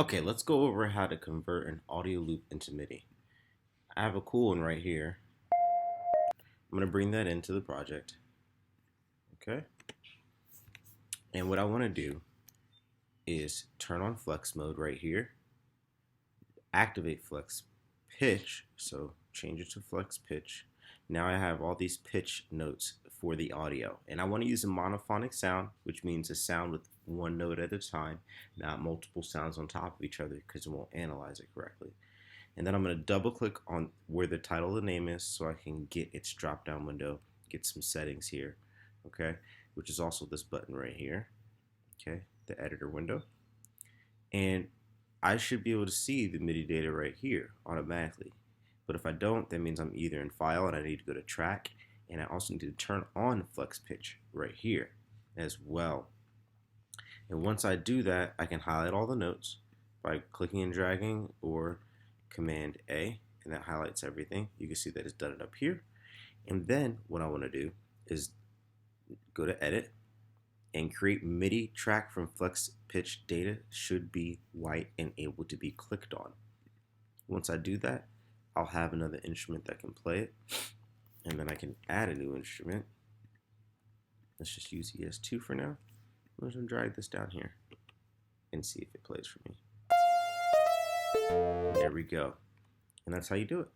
Okay, let's go over how to convert an audio loop into MIDI. I have a cool one right here. I'm going to bring that into the project. Okay. And what I want to do is turn on flex mode right here, activate flex pitch, so change it to flex pitch. Now I have all these pitch notes for the audio, and I want to use a monophonic sound, which means a sound with one note at a time, not multiple sounds on top of each other, because it won't analyze it correctly. And then I'm going to double click on where the title of the name is so I can get its drop down window, get some settings here, okay, which is also this button right here, okay, the editor window. And I should be able to see the MIDI data right here automatically. But if I don't, that means I'm either in file and I need to go to track, and I also need to turn on flex pitch right here as well. And once I do that, I can highlight all the notes by clicking and dragging or Command A, and that highlights everything. You can see that it's done it up here. And then what I want to do is go to Edit and create MIDI track from flex pitch data should be white and able to be clicked on. Once I do that, I'll have another instrument that can play it, and then I can add a new instrument. Let's just use ES2 for now. I'm just going to drag this down here and see if it plays for me. There we go. And that's how you do it.